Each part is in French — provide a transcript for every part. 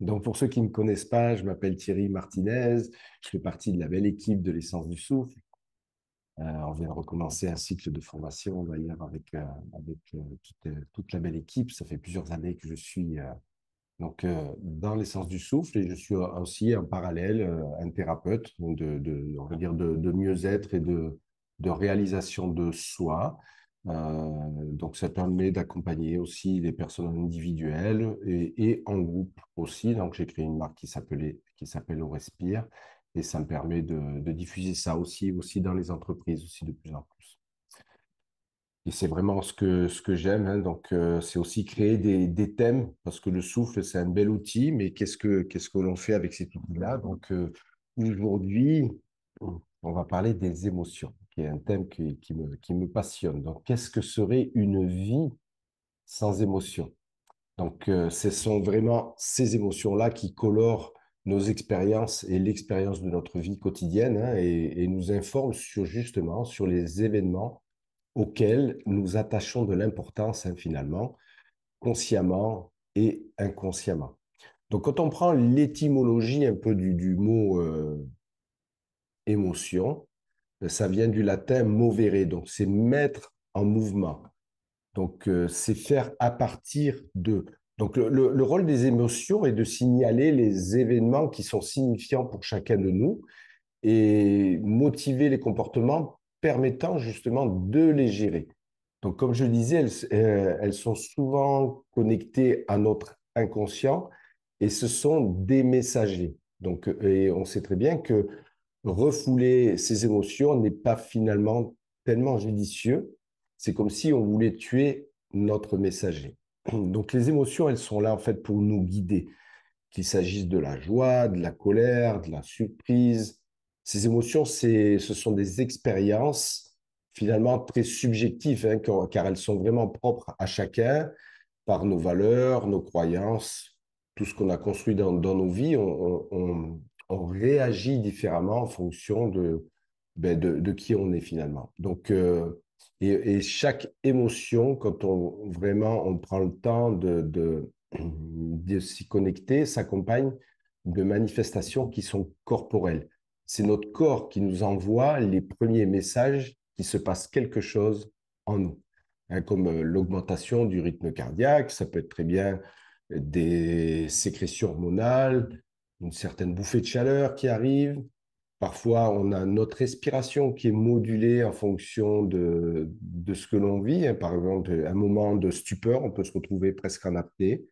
Donc, pour ceux qui ne me connaissent pas, je m'appelle Thierry Martinez. Je fais partie de la belle équipe de l'essence du souffle. On vient de recommencer un cycle de formation d'ailleurs avec toute la belle équipe. Ça fait plusieurs années que je suis dans l'essence du souffle et je suis aussi en parallèle un thérapeute on va dire de mieux-être et de réalisation de soi. Donc, ça permet d'accompagner aussi les personnes individuelles et en groupe aussi. Donc, j'ai créé une marque qui s'appelle Au Respire et ça me permet de diffuser ça aussi dans les entreprises aussi de plus en plus. Et c'est vraiment ce que j'aime, hein. Donc, c'est aussi créer des thèmes, parce que le souffle, c'est un bel outil, mais qu'est-ce que l'on fait avec cet outil-là? Donc, aujourd'hui, on va parler des émotions, qui est un thème qui me passionne. Donc, qu'est-ce que serait une vie sans émotion? Donc, ce sont vraiment ces émotions-là qui colorent nos expériences et l'expérience de notre vie quotidienne, hein, et nous informent justement sur les événements auxquels nous attachons de l'importance, hein, finalement, consciemment et inconsciemment. Donc, quand on prend l'étymologie un peu du mot émotion, ça vient du latin movere, donc c'est mettre en mouvement. Donc, c'est faire à partir de. Donc, le rôle des émotions est de signaler les événements qui sont signifiants pour chacun de nous et motiver les comportements permettant justement de les gérer. Donc, comme je le disais, elles sont souvent connectées à notre inconscient et ce sont des messagers. Donc, et on sait très bien que refouler ces émotions n'est pas finalement tellement judicieux. C'est comme si on voulait tuer notre messager. Donc, les émotions, elles sont là en fait pour nous guider, qu'il s'agisse de la joie, de la colère, de la surprise. Ces émotions, ce sont des expériences finalement très subjectives, hein, car elles sont vraiment propres à chacun par nos valeurs, nos croyances, tout ce qu'on a construit dans nos vies. On réagit différemment en fonction de qui on est finalement. Donc, et chaque émotion, quand on prend le temps de s'y connecter, s'accompagne de manifestations qui sont corporelles. C'est notre corps qui nous envoie les premiers messages qu'il se passe quelque chose en nous, hein, comme l'augmentation du rythme cardiaque, ça peut être très bien des sécrétions hormonales, une certaine bouffée de chaleur qui arrive. Parfois, on a notre respiration qui est modulée en fonction de ce que l'on vit, hein. Par exemple, un moment de stupeur, on peut se retrouver presque en apnée,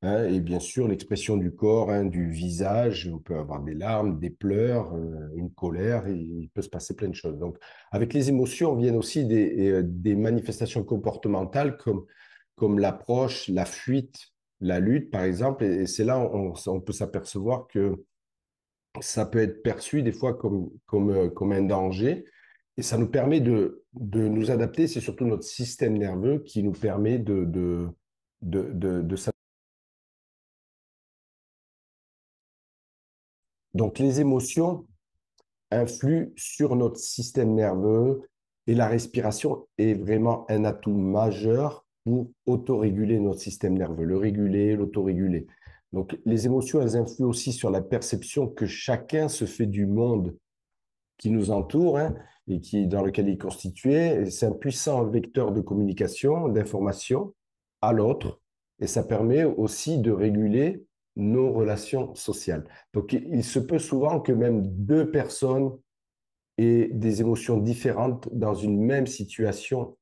hein. Et bien sûr, l'expression du corps, hein, du visage, on peut avoir des larmes, des pleurs, une colère, et il peut se passer plein de choses. Donc, avec les émotions viennent aussi des manifestations comportementales comme l'approche, la fuite, la lutte, par exemple. Et c'est là on peut s'apercevoir que ça peut être perçu des fois comme un danger. Et ça nous permet de nous adapter. C'est surtout notre système nerveux qui nous permet de s'adapter. Donc, les émotions influent sur notre système nerveux et la respiration est vraiment un atout majeur pour autoréguler notre système nerveux, le réguler, l'autoréguler. Donc, les émotions, elles influent aussi sur la perception que chacun se fait du monde qui nous entoure, hein, et dans lequel il est constitué. C'est un puissant vecteur de communication, d'information à l'autre, et ça permet aussi de réguler nos relations sociales. Donc, il se peut souvent que même deux personnes aient des émotions différentes dans une même situation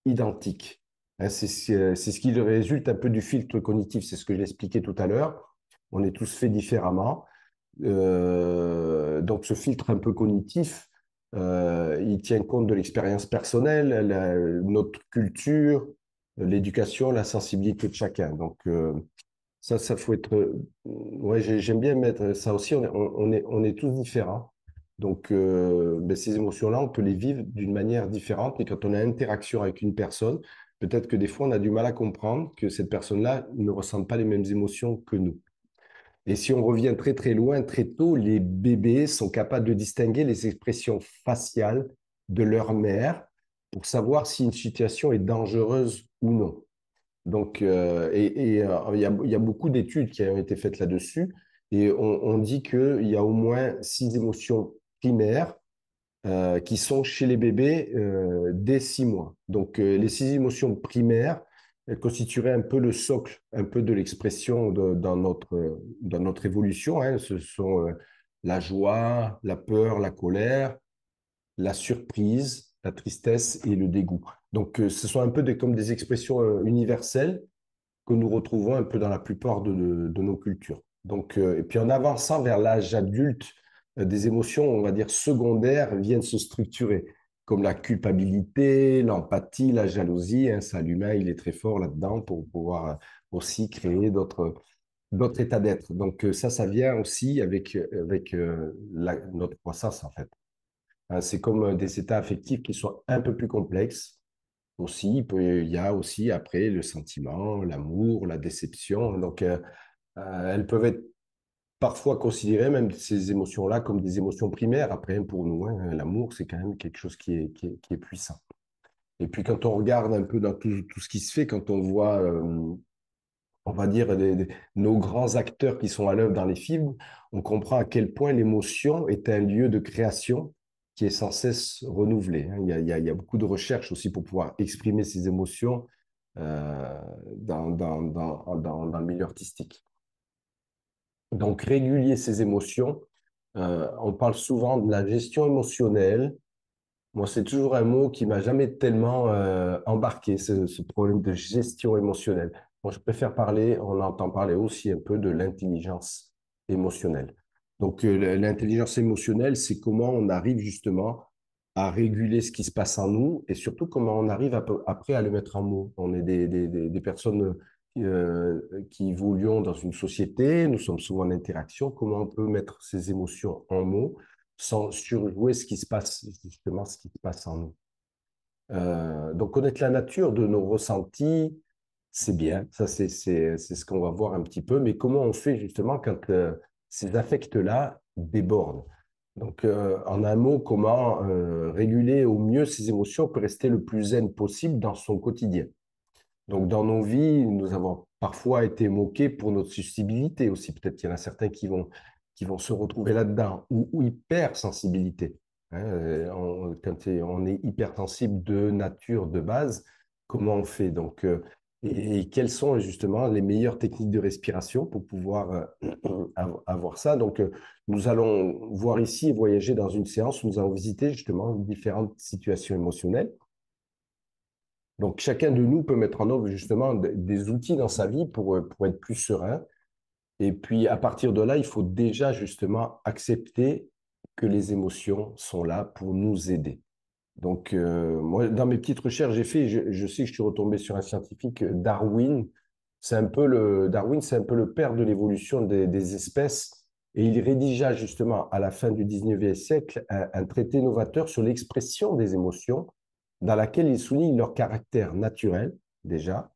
identique, hein. C'est ce qui résulte un peu du filtre cognitif, c'est ce que j'expliquais tout à l'heure. On est tous faits différemment. Donc, ce filtre un peu cognitif, il tient compte de l'expérience personnelle, notre culture, l'éducation, la sensibilité de chacun. Donc, ça faut être. Ouais, j'aime bien mettre ça aussi. On est tous différents. Donc, ben, ces émotions-là, on peut les vivre d'une manière différente. Et quand on a interaction avec une personne, peut-être que des fois, on a du mal à comprendre que cette personne-là ne ressent pas les mêmes émotions que nous. Et si on revient très très loin, très tôt, les bébés sont capables de distinguer les expressions faciales de leur mère pour savoir si une situation est dangereuse ou non. Donc, il y a beaucoup d'études qui ont été faites là-dessus. Et on dit qu'il y a au moins 6 émotions primaires qui sont chez les bébés dès 6 mois. Donc, les 6 émotions primaires elles constitueraient un peu le socle, un peu de l'expression dans notre évolution, hein. Ce sont la joie, la peur, la colère, la surprise, la tristesse et le dégoût. Donc, ce sont un peu comme des expressions universelles que nous retrouvons un peu dans la plupart de nos cultures. Donc, et puis en avançant vers l'âge adulte, des émotions, on va dire, secondaires viennent se structurer, comme la culpabilité, l'empathie, la jalousie, hein. Ça, l'humain, il est très fort là-dedans pour pouvoir aussi créer d'autres états d'être. Donc, ça vient aussi avec notre croissance, en fait. Hein, c'est comme des états affectifs qui sont un peu plus complexes aussi. Il y a aussi après le sentiment, l'amour, la déception. Donc, elles peuvent être parfois considérées, même ces émotions-là, comme des émotions primaires. Après, pour nous, hein, l'amour, c'est quand même quelque chose qui est puissant. Et puis, quand on regarde un peu dans tout ce qui se fait, quand on voit on va dire, nos grands acteurs qui sont à l'œuvre dans les films, on comprend à quel point l'émotion est un lieu de création qui est sans cesse renouvelé, hein. Il y a beaucoup de recherches aussi pour pouvoir exprimer ces émotions dans le milieu artistique. Donc, réguler ces émotions, on parle souvent de la gestion émotionnelle. Moi, c'est toujours un mot qui m'a jamais tellement embarqué, ce problème de gestion émotionnelle. Moi, je préfère parler, on entend parler aussi un peu de l'intelligence émotionnelle. Donc, l'intelligence émotionnelle, c'est comment on arrive justement à réguler ce qui se passe en nous et surtout comment on arrive après à le mettre en mots. On est des personnes qui évoluons dans une société, nous sommes souvent en interaction, comment on peut mettre ces émotions en mots sans surjouer ce qui se passe, justement, ce qui se passe en nous. Donc, connaître la nature de nos ressentis, c'est bien. Ça, c'est ce qu'on va voir un petit peu. Mais comment on fait justement quand ces affects-là débordent? Donc, en un mot, comment réguler au mieux ses émotions pour rester le plus zen possible dans son quotidien? Donc, dans nos vies, nous avons parfois été moqués pour notre susceptibilité aussi. Peut-être qu'il y en a certains qui vont se retrouver là-dedans, ou hypersensibilité. Hein, quand on est hypersensible de nature, de base, comment on fait? Donc, et quelles sont justement les meilleures techniques de respiration pour pouvoir avoir ça? Donc, nous allons voir ici et voyager dans une séance où nous allons visiter justement différentes situations émotionnelles. Donc, chacun de nous peut mettre en œuvre justement des outils dans sa vie pour être plus serein. Et puis, à partir de là, il faut déjà justement accepter que les émotions sont là pour nous aider. Donc, moi, dans mes petites recherches, je sais que je suis retombé sur un scientifique, Darwin. Darwin, c'est un peu le père de l'évolution des espèces. Et il rédigea justement à la fin du 19e siècle un traité novateur sur l'expression des émotions, dans laquelle il souligne leur caractère naturel, déjà,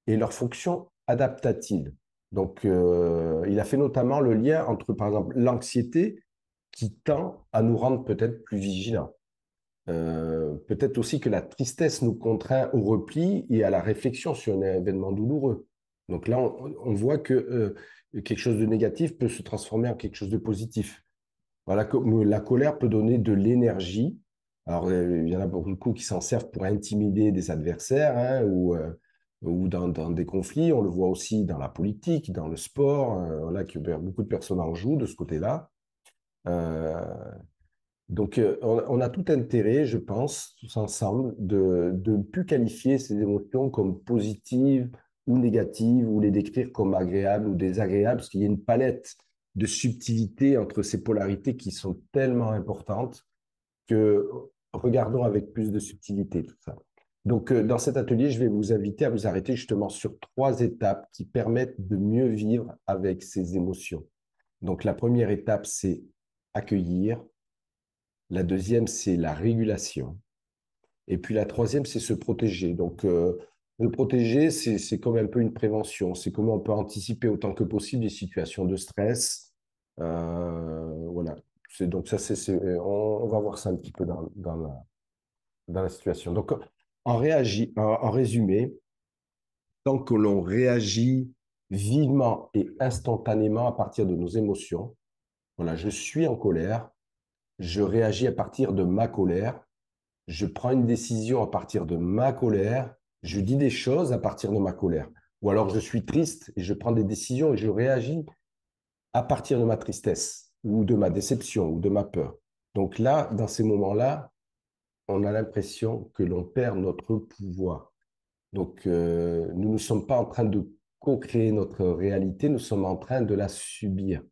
et leur fonction adaptative. Donc, il a fait notamment le lien entre, par exemple, l'anxiété qui tend à nous rendre peut-être plus vigilants. Peut-être aussi que la tristesse nous contraint au repli et à la réflexion sur un événement douloureux. Donc là, on voit que quelque chose de négatif peut se transformer en quelque chose de positif. Voilà, comme la colère peut donner de l'énergie. Alors, il y en a beaucoup qui s'en servent pour intimider des adversaires, hein, ou dans des conflits. On le voit aussi dans la politique, dans le sport. Voilà, que beaucoup de personnes en jouent de ce côté-là. Euh, donc, on a tout intérêt, je pense, tous ensemble, de ne plus qualifier ces émotions comme positives ou négatives, ou les décrire comme agréables ou désagréables, parce qu'il y a une palette de subtilité entre ces polarités qui sont tellement importantes que regardons avec plus de subtilité tout ça. Donc, dans cet atelier, je vais vous inviter à vous arrêter justement sur 3 étapes qui permettent de mieux vivre avec ces émotions. Donc, la première étape, c'est accueillir. La deuxième, c'est la régulation. Et puis la troisième, c'est se protéger. Donc, le protéger, c'est comme un peu une prévention. C'est comment on peut anticiper autant que possible des situations de stress. Voilà. Donc, ça, on va voir ça un petit peu dans la situation. Donc, en résumé, tant que l'on réagit vivement et instantanément à partir de nos émotions. Voilà, je suis en colère, je réagis à partir de ma colère, je prends une décision à partir de ma colère, je dis des choses à partir de ma colère. Ou alors je suis triste et je prends des décisions et je réagis à partir de ma tristesse ou de ma déception ou de ma peur. Donc là, dans ces moments-là, on a l'impression que l'on perd notre pouvoir. Donc, nous ne sommes pas en train de co-créer notre réalité, nous sommes en train de la subir.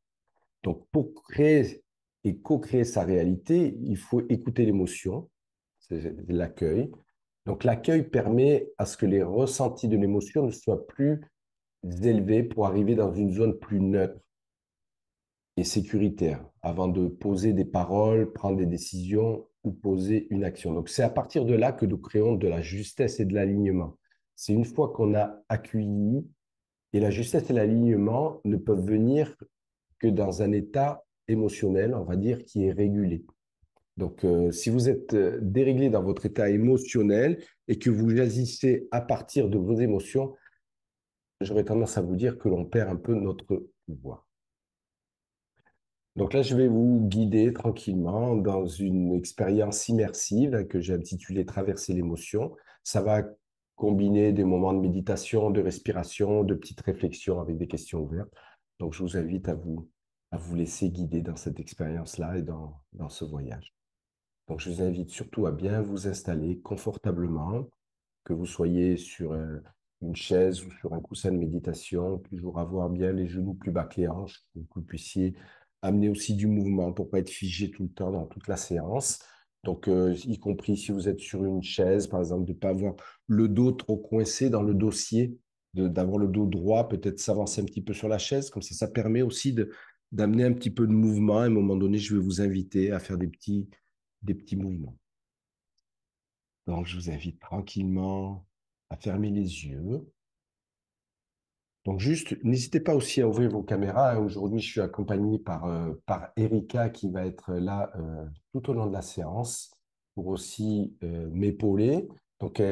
Donc, pour créer et co-créer sa réalité, il faut écouter l'émotion, c'est l'accueil. Donc, l'accueil permet à ce que les ressentis de l'émotion ne soient plus élevés pour arriver dans une zone plus neutre et sécuritaire avant de poser des paroles, prendre des décisions ou poser une action. Donc, c'est à partir de là que nous créons de la justesse et de l'alignement. C'est une fois qu'on a accueilli, et la justesse et l'alignement ne peuvent venir que dans un état émotionnel, on va dire, qui est régulé. Donc, si vous êtes déréglé dans votre état émotionnel et que vous agissez à partir de vos émotions, j'aurais tendance à vous dire que l'on perd un peu notre pouvoir. Donc là, je vais vous guider tranquillement dans une expérience immersive que j'ai intitulée Traverser l'émotion. Ça va combiner des moments de méditation, de respiration, de petites réflexions avec des questions ouvertes. Donc, je vous invite à vous laisser guider dans cette expérience-là et dans ce voyage. Donc, je vous invite surtout à bien vous installer confortablement, que vous soyez sur une chaise ou sur un coussin de méditation, toujours avoir bien les genoux plus bas que les hanches, pour que vous puissiez amener aussi du mouvement pour pas être figé tout le temps dans toute la séance. Donc, y compris si vous êtes sur une chaise, par exemple, de ne pas avoir le dos trop coincé dans le dossier, d'avoir le dos droit, peut-être s'avancer un petit peu sur la chaise, comme ça permet aussi d'amener un petit peu de mouvement. À un moment donné, je vais vous inviter à faire des petits mouvements. Donc, je vous invite tranquillement à fermer les yeux. Donc, juste, n'hésitez pas aussi à ouvrir vos caméras. Aujourd'hui, je suis accompagné par Erika qui va être là tout au long de la séance pour aussi m'épauler. Donc,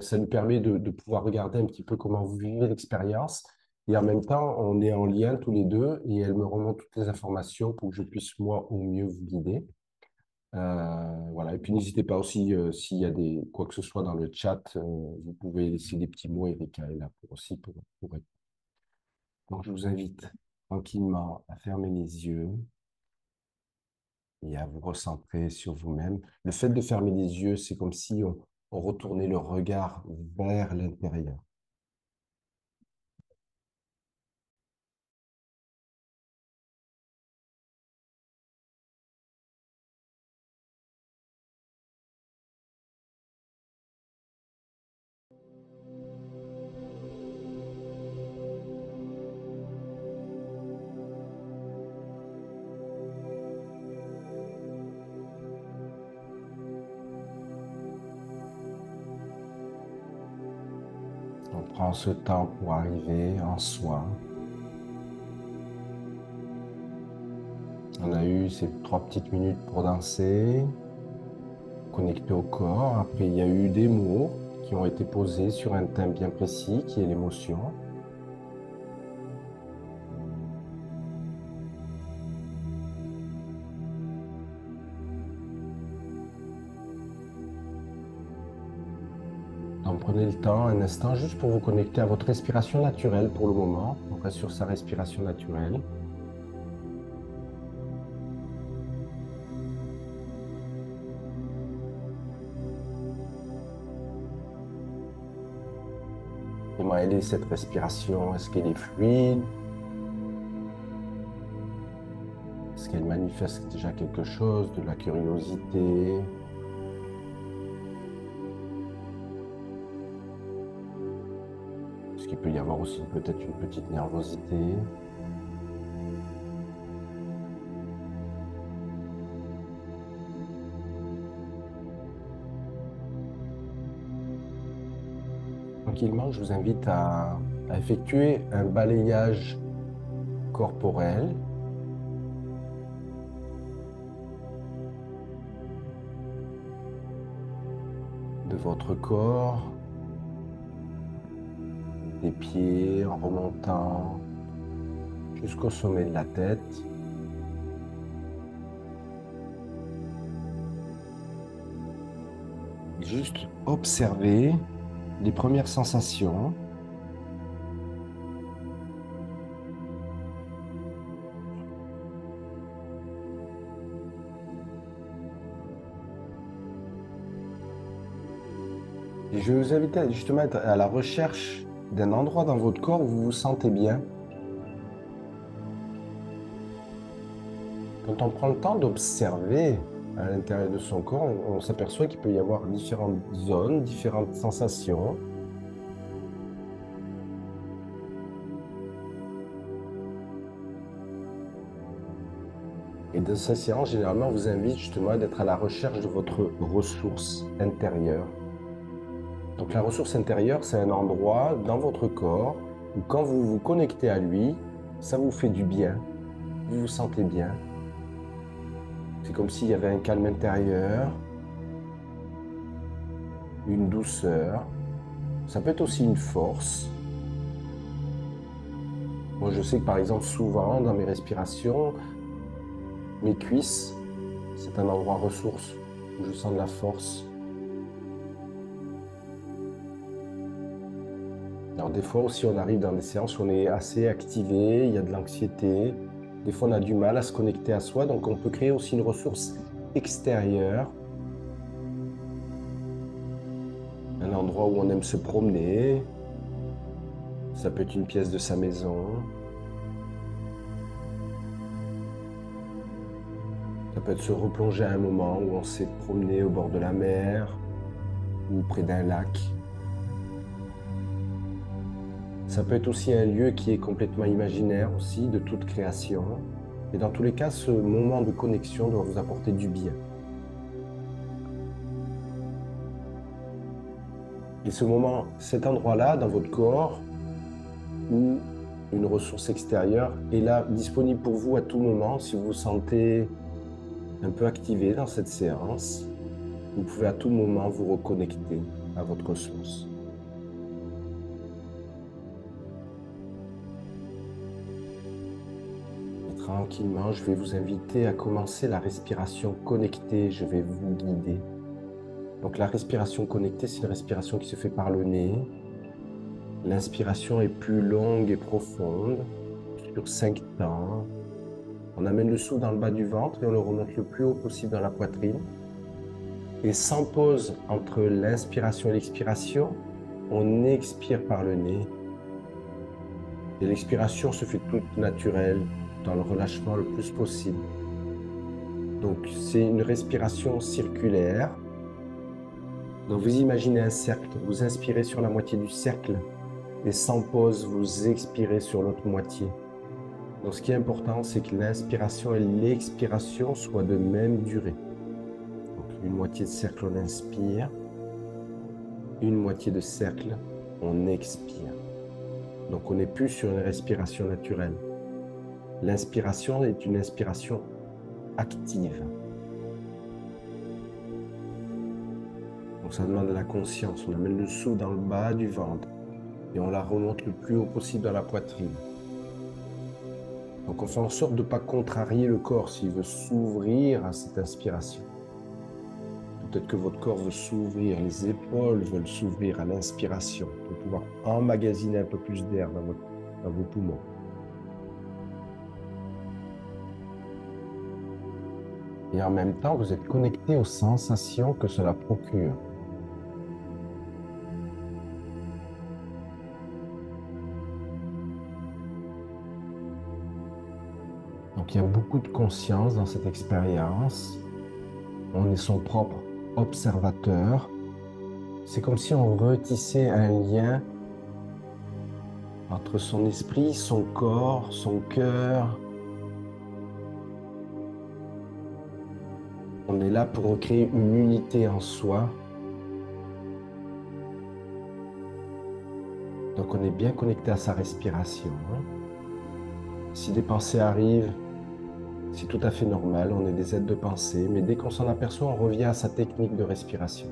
ça nous permet de pouvoir regarder un petit peu comment vous vivez l'expérience. Et en même temps, on est en lien tous les deux et elle me remonte toutes les informations pour que je puisse, moi, au mieux vous guider. Voilà. Et puis n'hésitez pas aussi, s'il y a quoi que ce soit dans le chat, vous pouvez laisser des petits mots. Erika est là pour être. Donc je vous invite tranquillement à fermer les yeux et à vous recentrer sur vous-même. Le fait de fermer les yeux, c'est comme si on retournait le regard vers l'intérieur. On prend ce temps pour arriver en soi. On a eu ces 3 petites minutes pour danser, connecter au corps. Après, il y a eu des mots qui ont été posés sur un thème bien précis, qui est l'émotion. Donc, prenez le temps, un instant, juste pour vous connecter à votre respiration naturelle pour le moment. On reste sur sa respiration naturelle. Comment elle est cette respiration? Est-ce qu'elle est fluide? Est-ce qu'elle manifeste déjà quelque chose, de la curiosité? Est-ce qu'il peut y avoir aussi peut-être une petite nervosité? Tranquillement, je vous invite à effectuer un balayage corporel de votre corps des pieds en remontant jusqu'au sommet de la tête. Juste observer les premières sensations. Et je vais vous inviter justement à être à la recherche d'un endroit dans votre corps où vous vous sentez bien. Quand on prend le temps d'observer à l'intérieur de son corps, on s'aperçoit qu'il peut y avoir différentes zones, différentes sensations. Et dans cette séance, généralement, on vous invite justement d'être à la recherche de votre ressource intérieure. Donc la ressource intérieure, c'est un endroit dans votre corps où quand vous vous connectez à lui, ça vous fait du bien, vous vous sentez bien. C'est comme s'il y avait un calme intérieur, une douceur. Ça peut être aussi une force. Moi, je sais que par exemple, souvent dans mes respirations, mes cuisses, c'est un endroit ressource où je sens de la force. Alors des fois aussi, on arrive dans des séances où on est assez activé, il y a de l'anxiété. Des fois, on a du mal à se connecter à soi, donc on peut créer aussi une ressource extérieure. Un endroit où on aime se promener. Ça peut être une pièce de sa maison. Ça peut être se replonger à un moment où on s'est promené au bord de la mer ou près d'un lac. Ça peut être aussi un lieu qui est complètement imaginaire aussi, de toute création. Et dans tous les cas, ce moment de connexion doit vous apporter du bien. Et ce moment, cet endroit-là, dans votre corps, où une ressource extérieure est là, disponible pour vous à tout moment, si vous vous sentez un peu activé dans cette séance, vous pouvez à tout moment vous reconnecter à votre ressource. Et tranquillement, je vais vous inviter à commencer la respiration connectée. Je vais vous guider. Donc la respiration connectée, c'est une respiration qui se fait par le nez. L'inspiration est plus longue et profonde, sur 5 temps. On amène le souffle dans le bas du ventre et on le remonte le plus haut possible dans la poitrine. Et sans pause entre l'inspiration et l'expiration, on expire par le nez. Et l'expiration se fait toute naturelle, dans le relâchement le plus possible. Donc c'est une respiration circulaire. Donc vous imaginez un cercle, vous inspirez sur la moitié du cercle et sans pause, vous expirez sur l'autre moitié. Donc ce qui est important, c'est que l'inspiration et l'expiration soient de même durée. Donc une moitié de cercle, on inspire. Une moitié de cercle, on expire. Donc on n'est plus sur une respiration naturelle. L'inspiration est une inspiration active. Donc ça demande de la conscience. On amène le souffle dans le bas du ventre et on la remonte le plus haut possible dans la poitrine. Donc on fait en sorte de ne pas contrarier le corps s'il veut s'ouvrir à cette inspiration. Peut-être que votre corps veut s'ouvrir, les épaules veulent s'ouvrir à l'inspiration pour pouvoir emmagasiner un peu plus d'air dans vos poumons. Et en même temps, vous êtes connecté aux sensations que cela procure. Donc il y a beaucoup de conscience dans cette expérience. On est son propre observateur. C'est comme si on retissait un lien entre son esprit, son corps, son cœur. On est là pour recréer une unité en soi. Donc on est bien connecté à sa respiration. Si des pensées arrivent, c'est tout à fait normal, on est des êtres de pensée, mais dès qu'on s'en aperçoit, on revient à sa technique de respiration.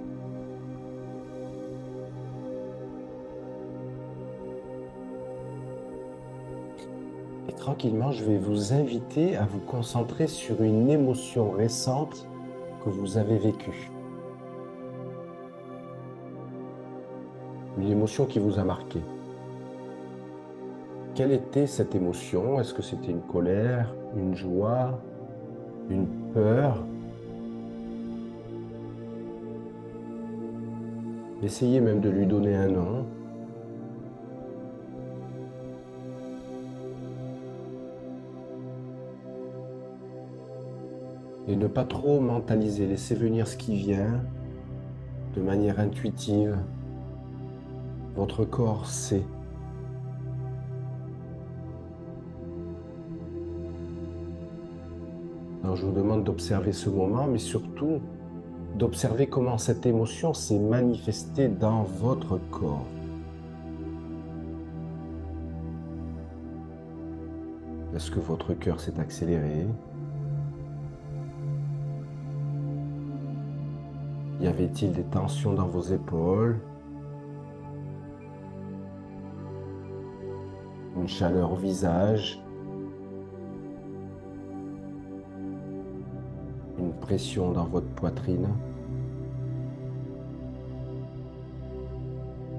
Et tranquillement, je vais vous inviter à vous concentrer sur une émotion récente que vous avez vécue. Une émotion qui vous a marqué. Quelle était cette émotion? Est-ce que c'était une colère, une joie, une peur? Essayez même de lui donner un nom. Et ne pas trop mentaliser. Laissez venir ce qui vient de manière intuitive. Votre corps sait. Alors, je vous demande d'observer ce moment, mais surtout d'observer comment cette émotion s'est manifestée dans votre corps. Est-ce que votre cœur s'est accéléré? Y avait-il des tensions dans vos épaules? Une chaleur au visage? Une pression dans votre poitrine?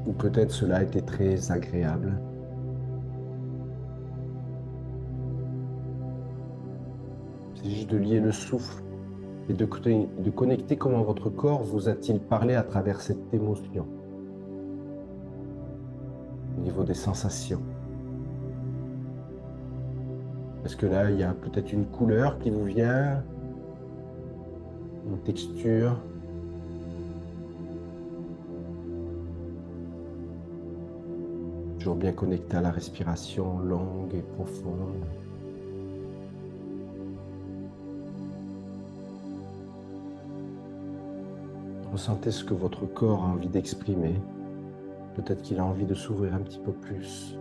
Ou peut-être cela a été très agréable? C'est juste de lier le souffle et de connecter comment votre corps vous a-t-il parlé à travers cette émotion, au niveau des sensations. Est-ce que là, il y a peut-être une couleur qui vous vient, une texture? Toujours bien connecté à la respiration longue et profonde. Ressentez ce que votre corps a envie d'exprimer. Peut-être qu'il a envie de s'ouvrir un petit peu plus.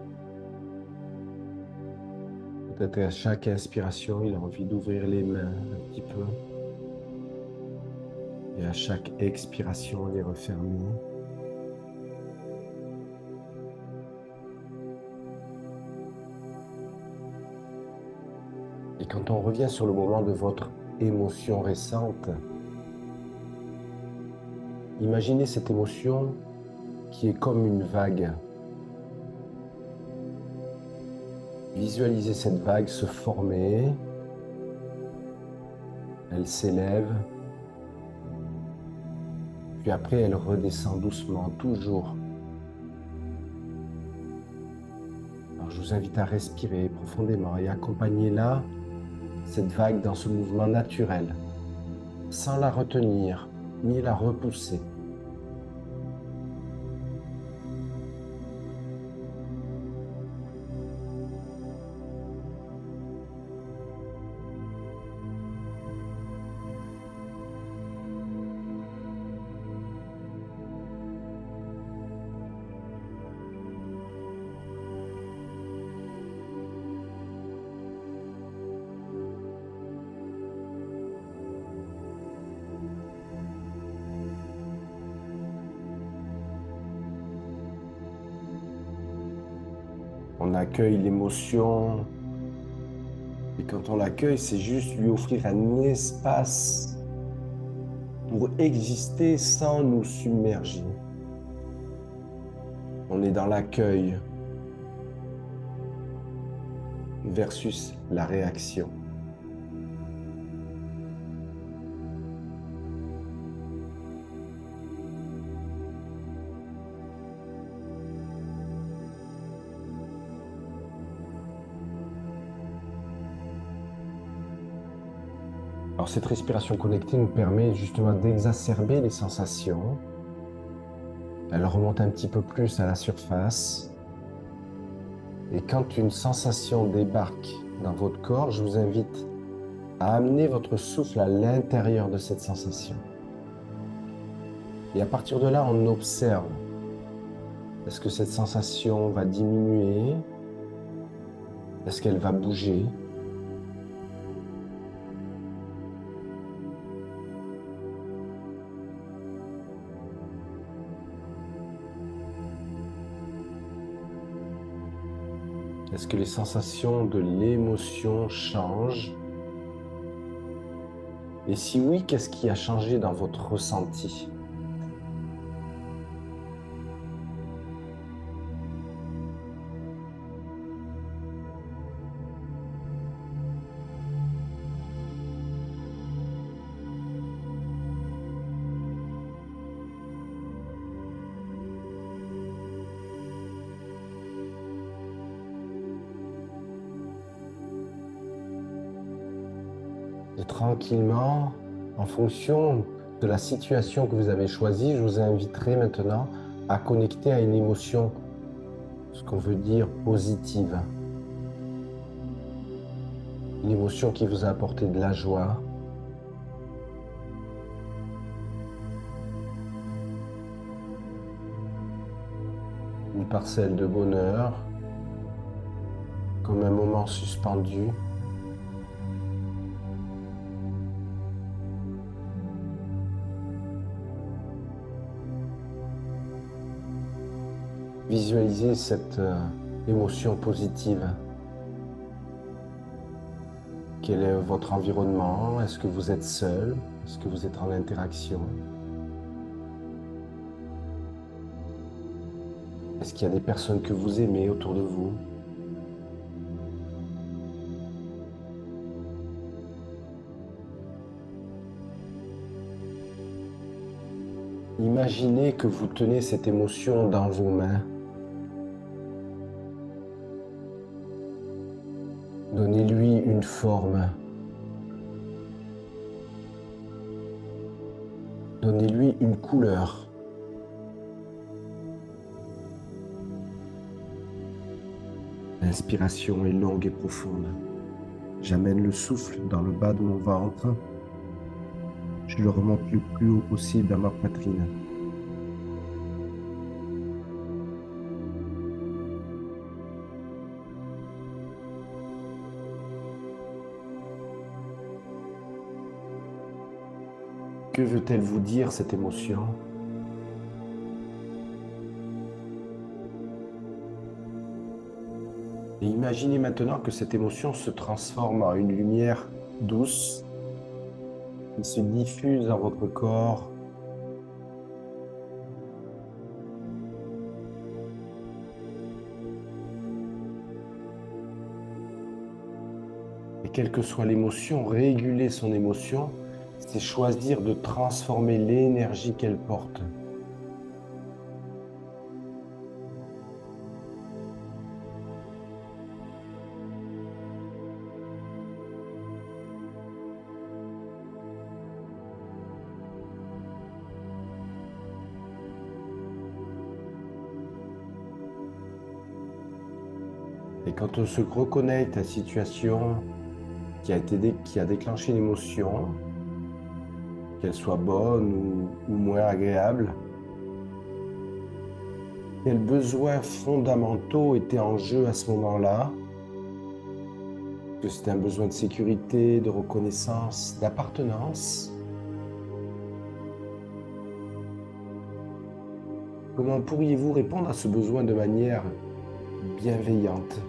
Peut-être à chaque inspiration, il a envie d'ouvrir les mains un petit peu. Et à chaque expiration, les refermer. Et quand on revient sur le moment de votre émotion récente, imaginez cette émotion qui est comme une vague. Visualisez cette vague se former. Elle s'élève. Puis après, elle redescend doucement, toujours. Alors, je vous invite à respirer profondément et accompagner là cette vague dans ce mouvement naturel, sans la retenir ni la repousser. On accueille l'émotion et quand on l'accueille, c'est juste lui offrir un espace pour exister sans nous submerger. On est dans l'accueil versus la réaction. Alors cette respiration connectée nous permet justement d'exacerber les sensations. Elle remonte un petit peu plus à la surface. Et quand une sensation débarque dans votre corps, je vous invite à amener votre souffle à l'intérieur de cette sensation. Et à partir de là, on observe. Est-ce que cette sensation va diminuer? Est-ce qu'elle va bouger? Est-ce que les sensations de l'émotion changent? Et si oui, qu'est-ce qui a changé dans votre ressenti? Et tranquillement, en fonction de la situation que vous avez choisie, je vous inviterai maintenant à connecter à une émotion, ce qu'on veut dire positive. Une émotion qui vous a apporté de la joie, une parcelle de bonheur, comme un moment suspendu. Visualisez cette émotion positive. Quel est votre environnement? Est-ce que vous êtes seul? Est-ce que vous êtes en interaction? Est-ce qu'il y a des personnes que vous aimez autour de vous? Imaginez que vous tenez cette émotion dans vos mains. Donnez-lui une forme. Donnez-lui une couleur. L'inspiration est longue et profonde. J'amène le souffle dans le bas de mon ventre. Je le remonte le plus haut possible à ma poitrine. Que veut-elle vous dire, cette émotion? Et imaginez maintenant que cette émotion se transforme en une lumière douce qui se diffuse dans votre corps. Et quelle que soit l'émotion, réguler son émotion, c'est choisir de transformer l'énergie qu'elle porte. Et quand on se reconnecte à la situation qui a déclenché une émotion, qu'elle soit bonne ou moins agréable, quels besoins fondamentaux étaient en jeu à ce moment-là? Que c'était un besoin de sécurité, de reconnaissance, d'appartenance? Comment pourriez-vous répondre à ce besoin de manière bienveillante?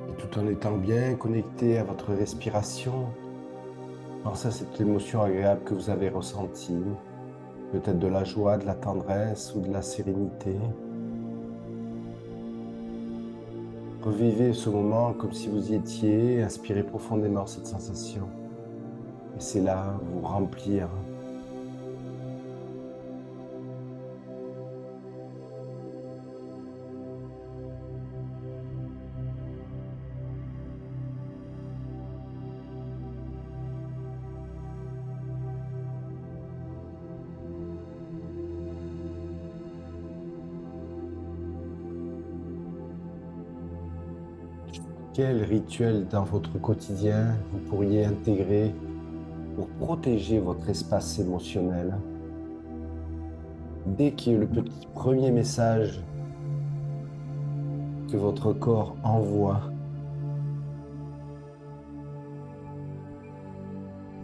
Et tout en étant bien connecté à votre respiration, pensez à cette émotion agréable que vous avez ressentie, peut-être de la joie, de la tendresse ou de la sérénité. Revivez ce moment comme si vous y étiez, inspirez profondément cette sensation. Laissez-la vous remplir. Quel rituel dans votre quotidien vous pourriez intégrer pour protéger votre espace émotionnel? Dès qu'il y a le petit premier message que votre corps envoie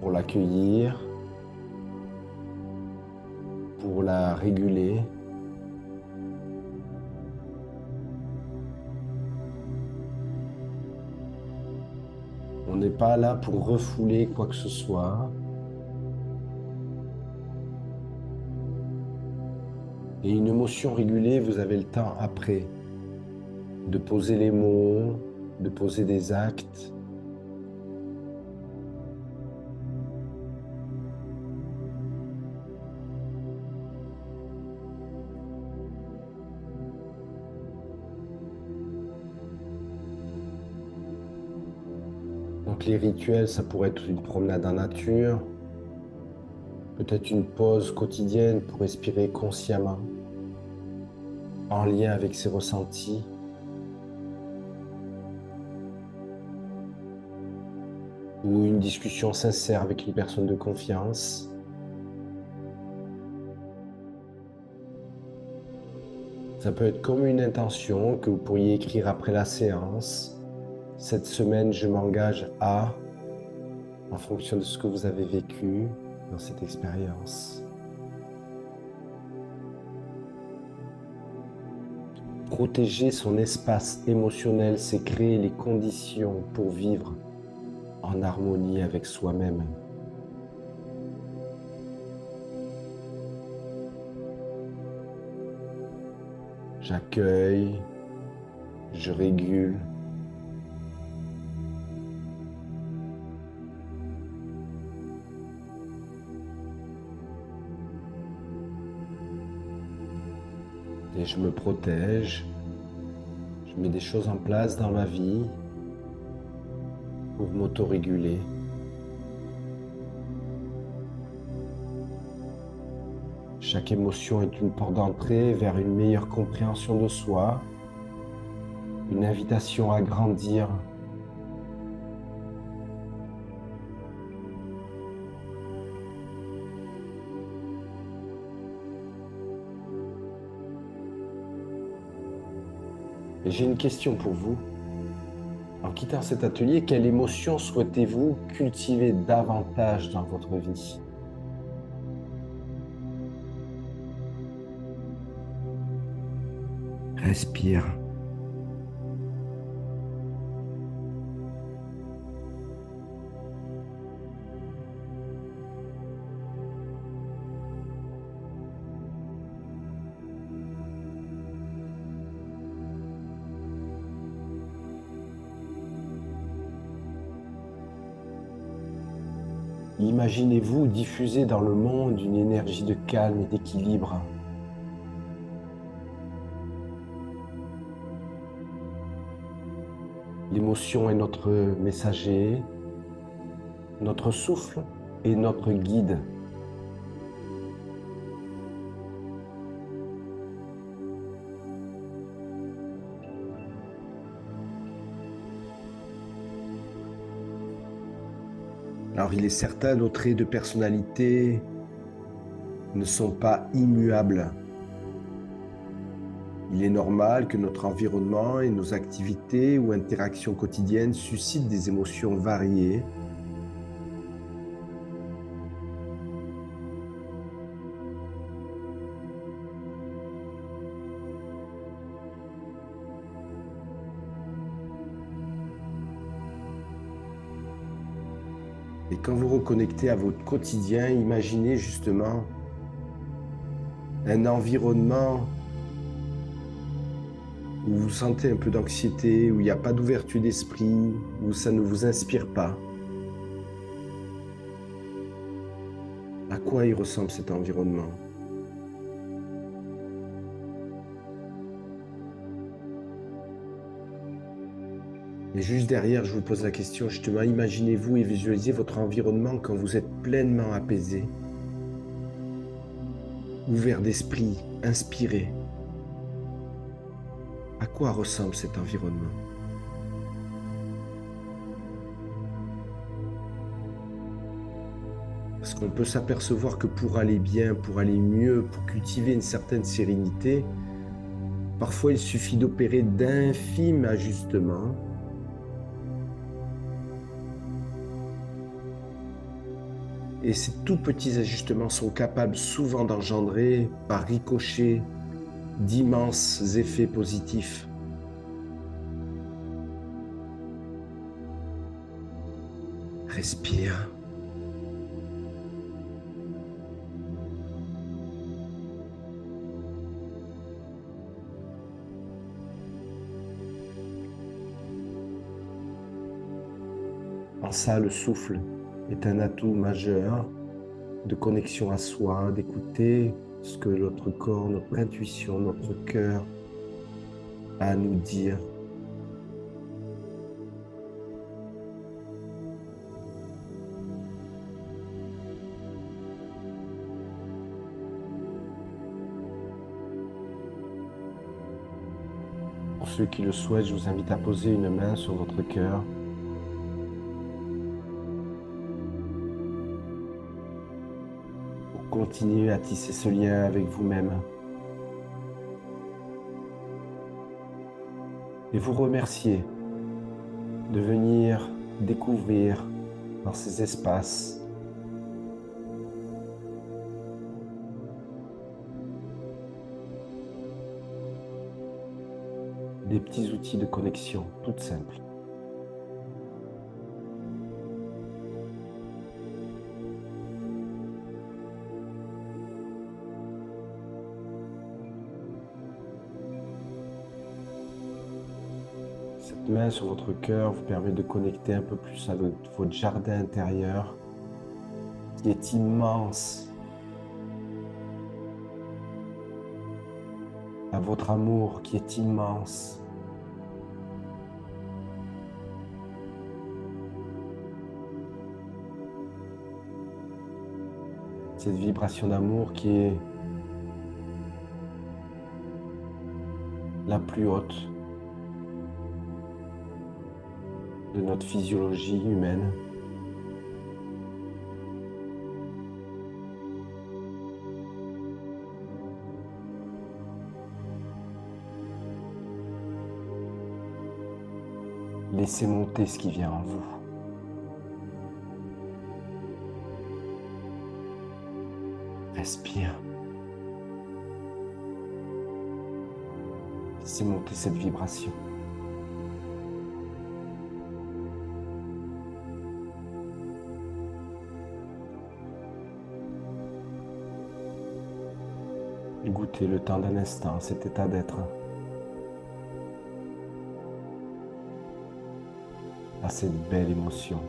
pour l'accueillir, pour la réguler, on n'est pas là pour refouler quoi que ce soit. Et une émotion régulée, vous avez le temps après de poser les mots, de poser des actes. Donc les rituels, ça pourrait être une promenade en nature, peut-être une pause quotidienne pour respirer consciemment, en lien avec ses ressentis. Ou une discussion sincère avec une personne de confiance. Ça peut être comme une intention que vous pourriez écrire après la séance. Cette semaine, je m'engage à, en fonction de ce que vous avez vécu dans cette expérience. Protéger son espace émotionnel, c'est créer les conditions pour vivre en harmonie avec soi-même. J'accueille, je régule. Et je me protège. Je mets des choses en place dans ma vie pour m'autoréguler. Chaque émotion est une porte d'entrée vers une meilleure compréhension de soi, une invitation à grandir. Et j'ai une question pour vous. En quittant cet atelier, quelle émotion souhaitez-vous cultiver davantage dans votre vie? Respire. Imaginez-vous diffuser dans le monde une énergie de calme et d'équilibre. L'émotion est notre messager, notre souffle et notre guide. Alors il est certain, nos traits de personnalité ne sont pas immuables. Il est normal que notre environnement et nos activités ou interactions quotidiennes suscitent des émotions variées. Et quand vous reconnectez à votre quotidien, imaginez justement un environnement où vous sentez un peu d'anxiété, où il n'y a pas d'ouverture d'esprit, où ça ne vous inspire pas. À quoi il ressemble cet environnement? Et juste derrière, je vous pose la question justement, imaginez-vous et visualisez votre environnement quand vous êtes pleinement apaisé, ouvert d'esprit, inspiré. À quoi ressemble cet environnement? on peut s'apercevoir que pour aller bien, pour aller mieux, pour cultiver une certaine sérénité, parfois il suffit d'opérer d'infimes ajustements. Et ces tout petits ajustements sont capables souvent d'engendrer, par ricochet, d'immenses effets positifs. Respire. En ça, le souffle est un atout majeur de connexion à soi, d'écouter ce que notre corps, notre intuition, notre cœur a à nous dire. Pour ceux qui le souhaitent, je vous invite à poser une main sur votre cœur. Pour continuer à tisser ce lien avec vous-même. Et vous remercier de venir découvrir dans ces espaces des petits outils de connexion, toutes simples. Cette main sur votre cœur vous permet de connecter un peu plus avec votre jardin intérieur, qui est immense, à votre amour qui est immense. Cette vibration d'amour qui est la plus haute de notre physiologie humaine. Laissez monter ce qui vient en vous. Respire. Laissez monter cette vibration. Goûtez le temps d'un instant cet état d'être, à cette belle émotion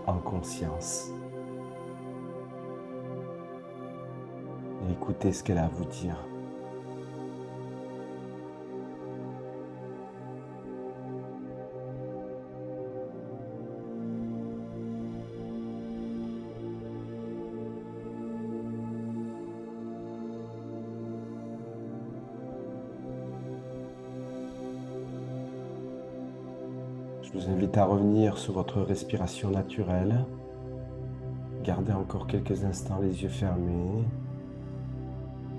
en conscience. Et écoutez ce qu'elle a à vous dire. Je vous invite à revenir sur votre respiration naturelle. Gardez encore quelques instants les yeux fermés.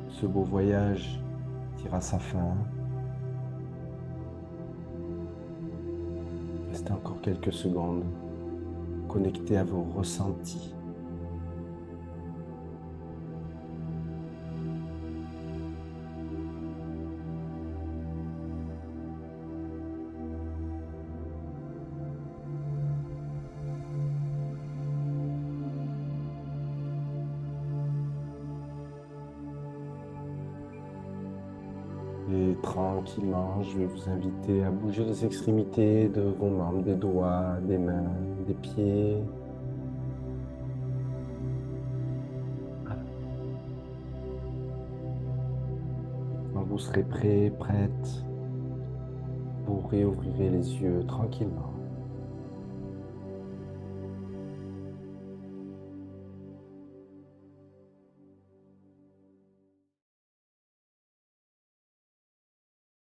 Ce beau voyage tire à sa fin. Restez encore quelques secondes connectés à vos ressentis. Et tranquillement, je vais vous inviter à bouger les extrémités de vos membres, des doigts, des mains, des pieds. Quand vous serez prêt, prête, vous réouvrirez les yeux tranquillement.